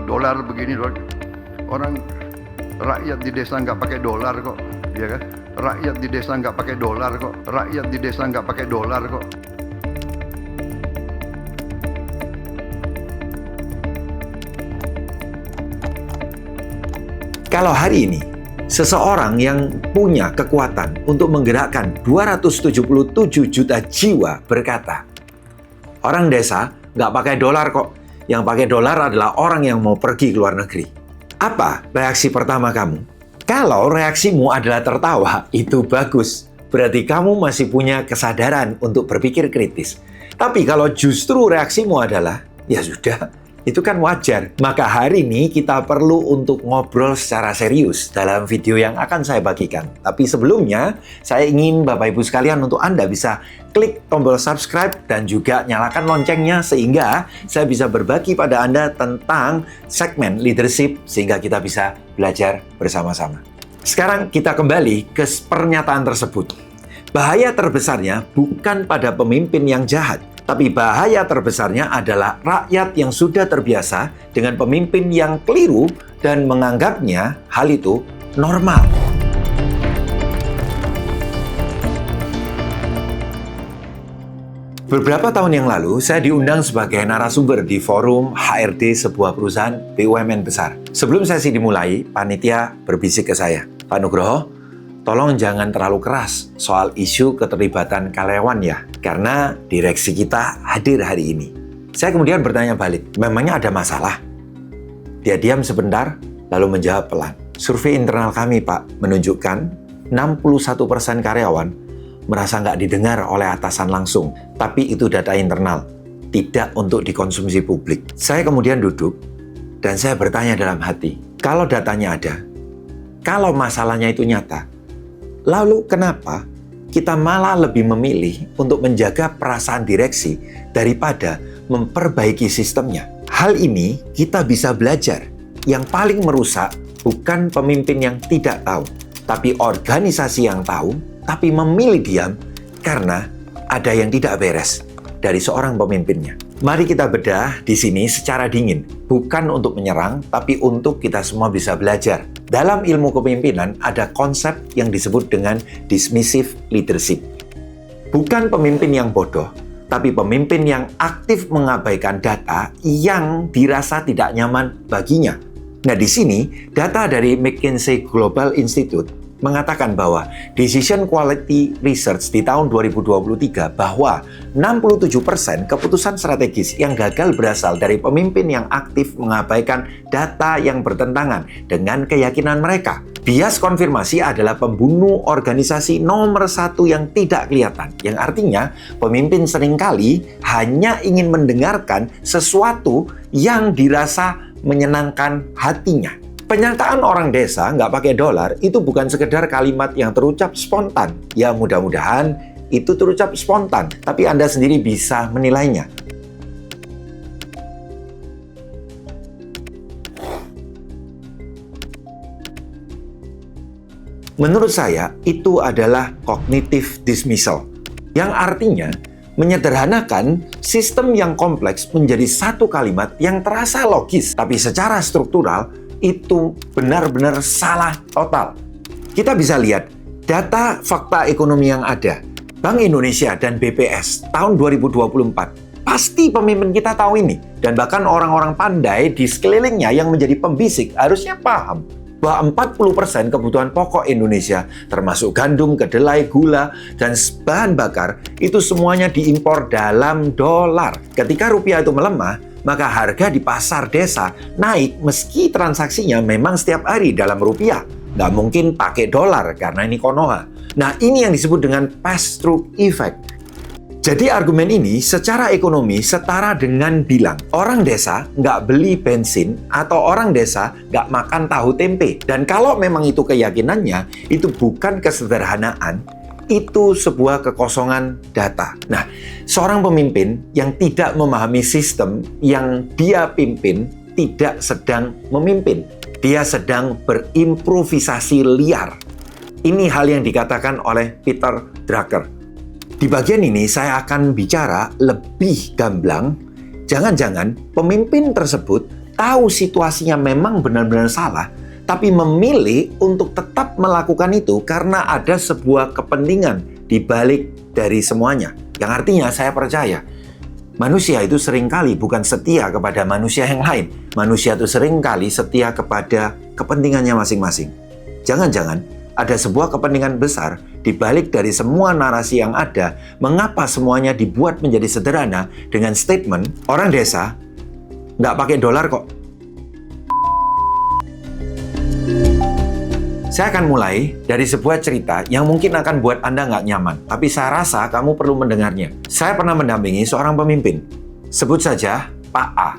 dolar begini dolar. Orang rakyat di desa nggak pakai dolar kok, ya kan? Rakyat di desa nggak pakai dolar kok. Rakyat di desa nggak pakai dolar kok. Kalau hari ini, seseorang yang punya kekuatan untuk menggerakkan 277 juta jiwa berkata, orang desa nggak pakai dolar kok, yang pakai dolar adalah orang yang mau pergi ke luar negeri. Apa reaksi pertama kamu? Kalau reaksimu adalah tertawa, itu bagus. Berarti kamu masih punya kesadaran untuk berpikir kritis. Tapi kalau justru reaksimu adalah, ya sudah, itu kan wajar. Maka hari ini kita perlu untuk ngobrol secara serius dalam video yang akan saya bagikan. Tapi sebelumnya, saya ingin Bapak Ibu sekalian untuk Anda bisa klik tombol subscribe dan juga nyalakan loncengnya sehingga saya bisa berbagi pada Anda tentang segmen leadership sehingga kita bisa belajar bersama-sama. Sekarang kita kembali ke pernyataan tersebut. Bahaya terbesarnya bukan pada pemimpin yang jahat, tapi bahaya terbesarnya adalah rakyat yang sudah terbiasa dengan pemimpin yang keliru dan menganggapnya hal itu normal. Beberapa tahun yang lalu, saya diundang sebagai narasumber di forum HRD sebuah perusahaan BUMN besar. Sebelum sesi dimulai, panitia berbisik ke saya, Pak Nugroho, tolong jangan terlalu keras soal isu keterlibatan karyawan ya, karena direksi kita hadir hari ini. Saya kemudian bertanya balik, memangnya ada masalah? Dia diam sebentar, lalu menjawab pelan. Survei internal kami, Pak, menunjukkan 61% karyawan merasa nggak didengar oleh atasan langsung, tapi itu data internal, tidak untuk dikonsumsi publik. Saya kemudian duduk, dan saya bertanya dalam hati, kalau datanya ada, kalau masalahnya itu nyata, lalu kenapa kita malah lebih memilih untuk menjaga perasaan direksi daripada memperbaiki sistemnya? Hal ini kita bisa belajar. Yang paling merusak bukan pemimpin yang tidak tahu, tapi organisasi yang tahu, tapi memilih diam karena ada yang tidak beres dari seorang pemimpinnya. Mari kita bedah di sini secara dingin, bukan untuk menyerang, tapi untuk kita semua bisa belajar. Dalam ilmu kepemimpinan ada konsep yang disebut dengan dismissive leadership. Bukan pemimpin yang bodoh, tapi pemimpin yang aktif mengabaikan data yang dirasa tidak nyaman baginya. Nah, di sini data dari McKinsey Global Institute mengatakan bahwa Decision Quality Research di tahun 2023 bahwa 67% keputusan strategis yang gagal berasal dari pemimpin yang aktif mengabaikan data yang bertentangan dengan keyakinan mereka. Bias konfirmasi adalah pembunuh organisasi nomor satu yang tidak kelihatan, yang artinya pemimpin seringkali hanya ingin mendengarkan sesuatu yang dirasa menyenangkan hatinya. Pernyataan orang desa nggak pakai dolar itu bukan sekedar kalimat yang terucap spontan. Ya mudah-mudahan itu terucap spontan, tapi Anda sendiri bisa menilainya. Menurut saya, itu adalah cognitive dismissal, yang artinya menyederhanakan sistem yang kompleks menjadi satu kalimat yang terasa logis, tapi secara struktural itu benar-benar salah total. Kita bisa lihat data fakta ekonomi yang ada. Bank Indonesia dan BPS tahun 2024. Pasti pemimpin kita tahu ini. Dan bahkan orang-orang pandai di sekelilingnya yang menjadi pembisik harusnya paham bahwa 40% kebutuhan pokok Indonesia, termasuk gandum, kedelai, gula, dan bahan bakar, itu semuanya diimpor dalam dolar. Ketika rupiah itu melemah, maka harga di pasar desa naik meski transaksinya memang setiap hari dalam rupiah. Nggak mungkin pakai dolar karena ini Konoha. Nah, ini yang disebut dengan pass-through effect. Jadi argumen ini secara ekonomi setara dengan bilang orang desa nggak beli bensin atau orang desa nggak makan tahu tempe. Dan kalau memang itu keyakinannya, itu bukan kesederhanaan, itu sebuah kekosongan data. Nah, seorang pemimpin yang tidak memahami sistem yang dia pimpin tidak sedang memimpin. Dia sedang berimprovisasi liar. Ini hal yang dikatakan oleh Peter Drucker. Di bagian ini saya akan bicara lebih gamblang. Jangan-jangan pemimpin tersebut tahu situasinya memang benar-benar salah, tapi memilih untuk tetap melakukan itu karena ada sebuah kepentingan di balik dari semuanya. Yang artinya saya percaya, manusia itu seringkali bukan setia kepada manusia yang lain. Manusia itu seringkali setia kepada kepentingannya masing-masing. Jangan-jangan ada sebuah kepentingan besar di balik dari semua narasi yang ada. Mengapa semuanya dibuat menjadi sederhana dengan statement, orang desa nggak pakai dolar kok. Saya akan mulai dari sebuah cerita yang mungkin akan buat Anda nggak nyaman, tapi saya rasa kamu perlu mendengarnya. Saya pernah mendampingi seorang pemimpin, sebut saja Pak A,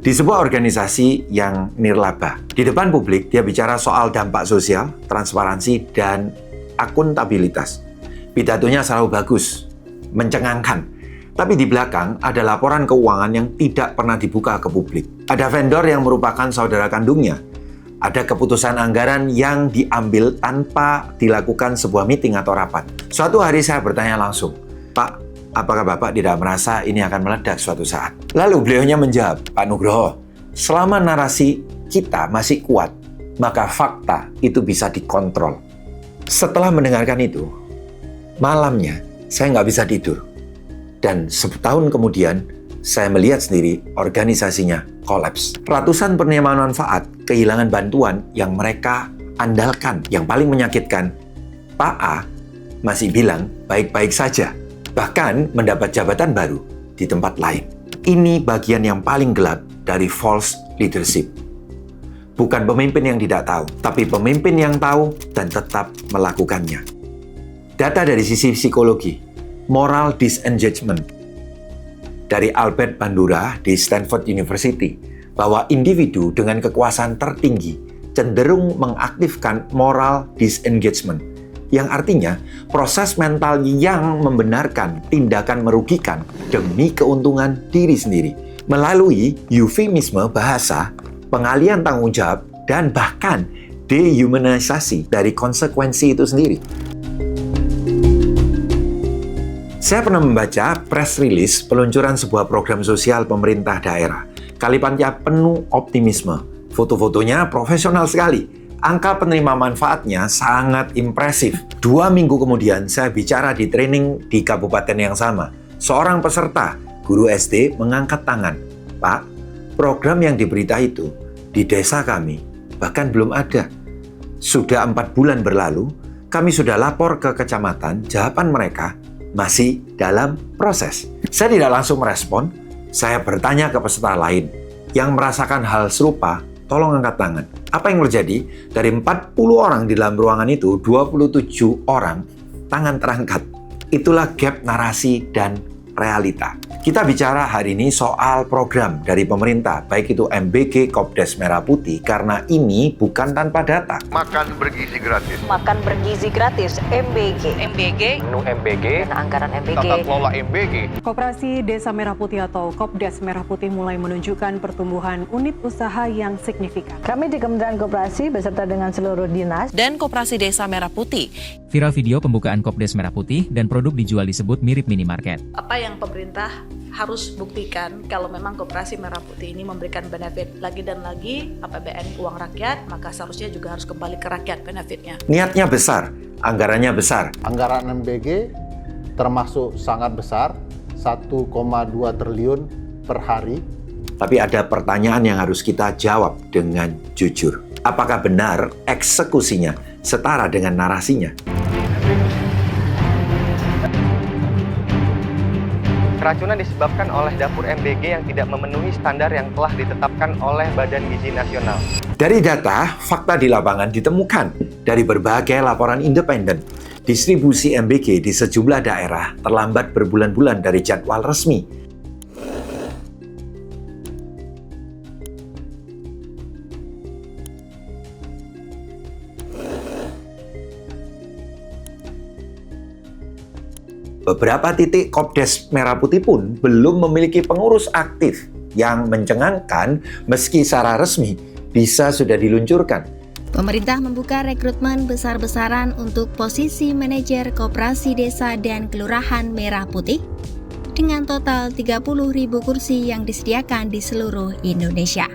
di sebuah organisasi yang nirlaba. Di depan publik, dia bicara soal dampak sosial, transparansi, dan akuntabilitas. Pidatonya selalu bagus, mencengangkan. Tapi di belakang ada laporan keuangan yang tidak pernah dibuka ke publik. Ada vendor yang merupakan saudara kandungnya. Ada keputusan anggaran yang diambil tanpa dilakukan sebuah meeting atau rapat. Suatu hari saya bertanya langsung, Pak, apakah Bapak tidak merasa ini akan meledak suatu saat? Lalu beliaunya menjawab, Pak Nugroho, selama narasi kita masih kuat, maka fakta itu bisa dikontrol. Setelah mendengarkan itu, malamnya saya nggak bisa tidur. Dan setahun kemudian, saya melihat sendiri organisasinya kolaps. Ratusan penerima manfaat kehilangan bantuan yang mereka andalkan. Yang paling menyakitkan, Pak A masih bilang baik-baik saja. Bahkan mendapat jabatan baru di tempat lain. Ini bagian yang paling gelap dari false leadership. Bukan pemimpin yang tidak tahu, tapi pemimpin yang tahu dan tetap melakukannya. Data dari sisi psikologi, moral disengagement, dari Albert Bandura di Stanford University, bahwa individu dengan kekuasaan tertinggi cenderung mengaktifkan moral disengagement, yang artinya proses mental yang membenarkan tindakan merugikan demi keuntungan diri sendiri, melalui eufemisme bahasa, pengalihan tanggung jawab, dan bahkan dehumanisasi dari konsekuensi itu sendiri. Saya pernah membaca press release peluncuran sebuah program sosial pemerintah daerah. Kalimatnya penuh optimisme. Foto-fotonya profesional sekali. Angka penerima manfaatnya sangat impresif. 2 minggu kemudian saya bicara di training di kabupaten yang sama. Seorang peserta, guru SD, mengangkat tangan. Pak, program yang diberita itu di desa kami bahkan belum ada. Sudah 4 bulan berlalu, kami sudah lapor ke kecamatan, jawaban mereka masih dalam proses. Saya tidak langsung merespon, saya bertanya ke peserta lain yang merasakan hal serupa, tolong angkat tangan. Apa yang terjadi? Dari 40 orang di dalam ruangan itu, 27 orang tangan terangkat. Itulah gap narasi dan realita. Kita bicara hari ini soal program dari pemerintah, baik itu MBG, Kopdes Merah Putih, karena ini bukan tanpa data. Makan bergizi gratis. Makan bergizi gratis, MBG. Menu MBG, Dan anggaran tata MBG. kelola MBG. Koperasi Desa Merah Putih atau Kopdes Merah Putih mulai menunjukkan pertumbuhan unit usaha yang signifikan. Kami di Kementerian Koperasi beserta dengan seluruh dinas dan Koperasi Desa Merah Putih. Viral video pembukaan Kopdes Merah Putih dan produk dijual disebut mirip minimarket. Apa yang pemerintah harus buktikan kalau memang Koperasi Merah Putih ini memberikan benefit lagi dan lagi APBN uang rakyat, maka seharusnya juga harus kembali ke rakyat benefitnya. Niatnya besar, anggarannya besar. Anggaran MBG termasuk sangat besar, 1,2 triliun per hari. Tapi ada pertanyaan yang harus kita jawab dengan jujur. Apakah benar eksekusinya setara dengan narasinya? Keracunan disebabkan oleh dapur MBG yang tidak memenuhi standar yang telah ditetapkan oleh Badan Gizi Nasional. Dari data, fakta di lapangan ditemukan dari berbagai laporan independen. Distribusi MBG di sejumlah daerah terlambat berbulan-bulan dari jadwal resmi. Beberapa titik Kopdes Merah Putih pun belum memiliki pengurus aktif yang mencengangkan meski secara resmi bisa sudah diluncurkan. Pemerintah membuka rekrutmen besar-besaran untuk posisi manajer Koperasi Desa dan Kelurahan Merah Putih dengan total 30.000 kursi yang disediakan di seluruh Indonesia.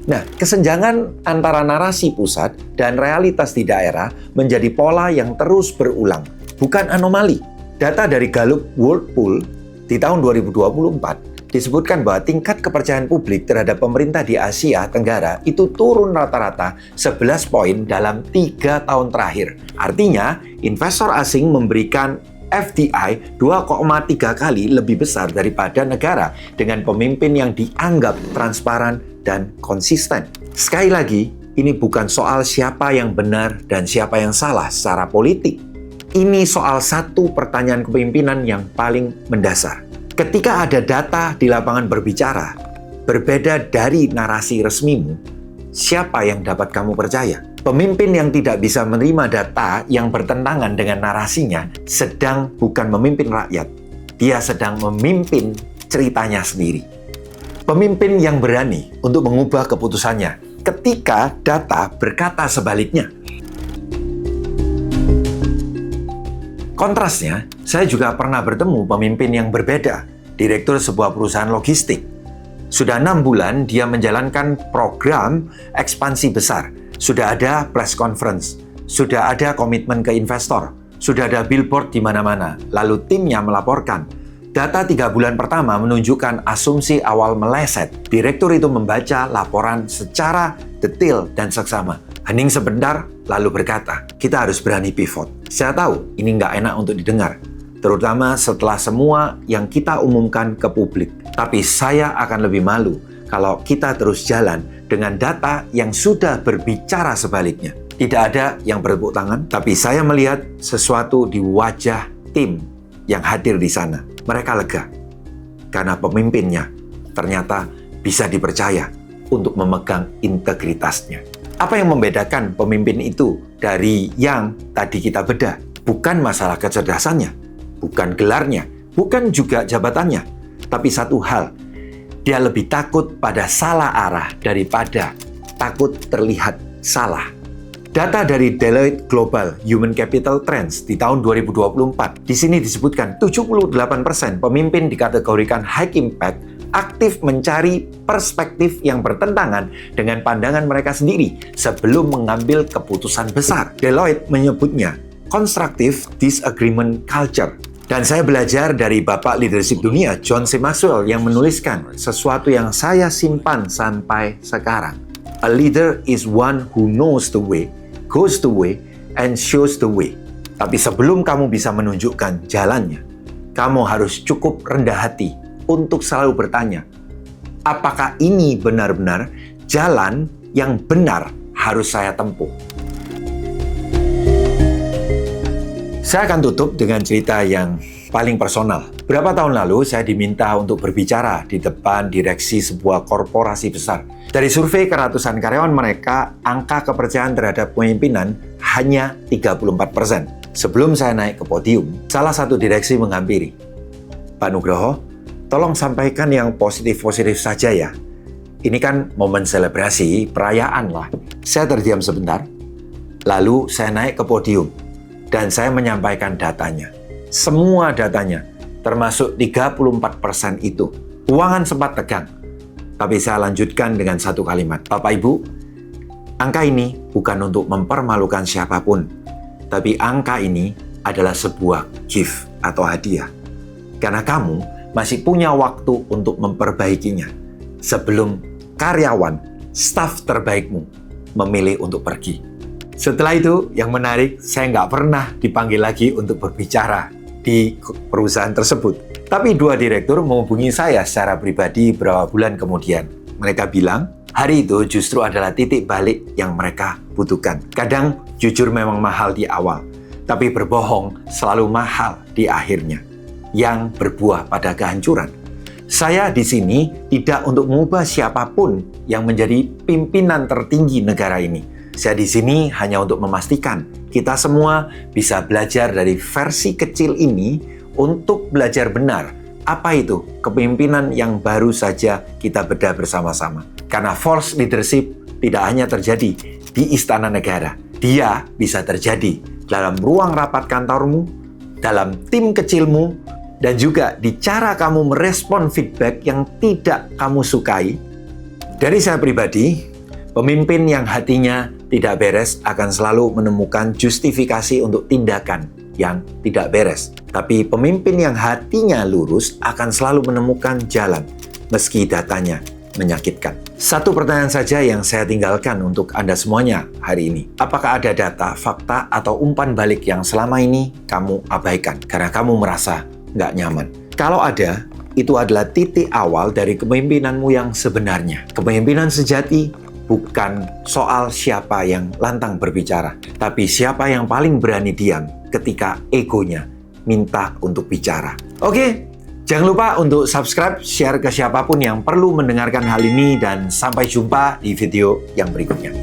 Nah, kesenjangan antara narasi pusat dan realitas di daerah menjadi pola yang terus berulang, bukan anomali. Data dari Gallup World Poll di tahun 2024 disebutkan bahwa tingkat kepercayaan publik terhadap pemerintah di Asia Tenggara itu turun rata-rata 11 poin dalam 3 tahun terakhir. Artinya, investor asing memberikan FDI 2,3 kali lebih besar daripada negara dengan pemimpin yang dianggap transparan dan konsisten. Sekali lagi, ini bukan soal siapa yang benar dan siapa yang salah secara politik. Ini soal satu pertanyaan kepemimpinan yang paling mendasar. Ketika ada data di lapangan berbicara, berbeda dari narasi resmimu, siapa yang dapat kamu percaya? Pemimpin yang tidak bisa menerima data yang bertentangan dengan narasinya sedang bukan memimpin rakyat. Dia sedang memimpin ceritanya sendiri. Pemimpin yang berani untuk mengubah keputusannya ketika data berkata sebaliknya. Kontrasnya, saya juga pernah bertemu pemimpin yang berbeda, direktur sebuah perusahaan logistik. Sudah 6 bulan dia menjalankan program ekspansi besar. Sudah ada press conference, sudah ada komitmen ke investor, sudah ada billboard di mana-mana. Lalu timnya melaporkan. Data 3 bulan pertama menunjukkan asumsi awal meleset. Direktur itu membaca laporan secara detail dan seksama. Hening sebentar, lalu berkata, kita harus berani pivot. Saya tahu ini nggak enak untuk didengar, terutama setelah semua yang kita umumkan ke publik. Tapi saya akan lebih malu kalau kita terus jalan dengan data yang sudah berbicara sebaliknya. Tidak ada yang bertepuk tangan, tapi saya melihat sesuatu di wajah tim yang hadir di sana. Mereka lega, karena pemimpinnya ternyata bisa dipercaya untuk memegang integritasnya. Apa yang membedakan pemimpin itu dari yang tadi kita bedah? Bukan masalah kecerdasannya, bukan gelarnya, bukan juga jabatannya, tapi satu hal, dia lebih takut pada salah arah daripada takut terlihat salah. Data dari Deloitte Global Human Capital Trends di tahun 2024, di sini disebutkan 78% pemimpin dikategorikan high impact aktif mencari perspektif yang bertentangan dengan pandangan mereka sendiri sebelum mengambil keputusan besar. Deloitte menyebutnya constructive disagreement culture. Dan saya belajar dari Bapak Leadership Dunia, John C. Maxwell, yang menuliskan sesuatu yang saya simpan sampai sekarang. A leader is one who knows the way, goes the way, and shows the way. Tapi sebelum kamu bisa menunjukkan jalannya, kamu harus cukup rendah hati untuk selalu bertanya, apakah ini benar-benar jalan yang benar harus saya tempuh? Saya akan tutup dengan cerita yang paling personal. Beberapa tahun lalu, saya diminta untuk berbicara di depan direksi sebuah korporasi besar. Dari survei ke ratusan karyawan mereka, angka kepercayaan terhadap pemimpinan hanya 34%. Sebelum saya naik ke podium, salah satu direksi menghampiri. Pak Nugroho, tolong sampaikan yang positif-positif saja ya. Ini kan momen selebrasi, perayaan lah. Saya terdiam sebentar, lalu saya naik ke podium. Dan saya menyampaikan datanya. Semua datanya, termasuk 34% itu. Ruangan sempat tegang. Tapi saya lanjutkan dengan satu kalimat. Bapak Ibu, angka ini bukan untuk mempermalukan siapapun. Tapi angka ini adalah sebuah gift atau hadiah. Karena kamu masih punya waktu untuk memperbaikinya. Sebelum karyawan, staf terbaikmu memilih untuk pergi. Setelah itu, yang menarik, saya nggak pernah dipanggil lagi untuk berbicara di perusahaan tersebut. Tapi 2 direktur menghubungi saya secara pribadi beberapa bulan kemudian. Mereka bilang, hari itu justru adalah titik balik yang mereka butuhkan. Kadang jujur memang mahal di awal, tapi berbohong selalu mahal di akhirnya, yang berbuah pada kehancuran. Saya di sini tidak untuk mengubah siapapun yang menjadi pimpinan tertinggi negara ini. Saya di sini hanya untuk memastikan kita semua bisa belajar dari versi kecil ini untuk belajar benar apa itu kepemimpinan yang baru saja kita bedah bersama-sama. Karena false leadership tidak hanya terjadi di istana negara, dia bisa terjadi dalam ruang rapat kantormu, dalam tim kecilmu, dan juga di cara kamu merespon feedback yang tidak kamu sukai. Dari saya pribadi, Pemimpin yang hatinya tidak beres akan selalu menemukan justifikasi untuk tindakan yang tidak beres. Tapi pemimpin yang hatinya lurus akan selalu menemukan jalan, meski datanya menyakitkan. Satu pertanyaan saja yang saya tinggalkan untuk Anda semuanya hari ini. Apakah ada data, fakta, atau umpan balik yang selama ini kamu abaikan karena kamu merasa nggak nyaman? Kalau ada, itu adalah titik awal dari kepemimpinanmu yang sebenarnya. Kepemimpinan sejati bukan soal siapa yang lantang berbicara, tapi siapa yang paling berani diam ketika egonya minta untuk bicara. Oke, jangan lupa untuk subscribe, share ke siapapun yang perlu mendengarkan hal ini, dan sampai jumpa di video yang berikutnya.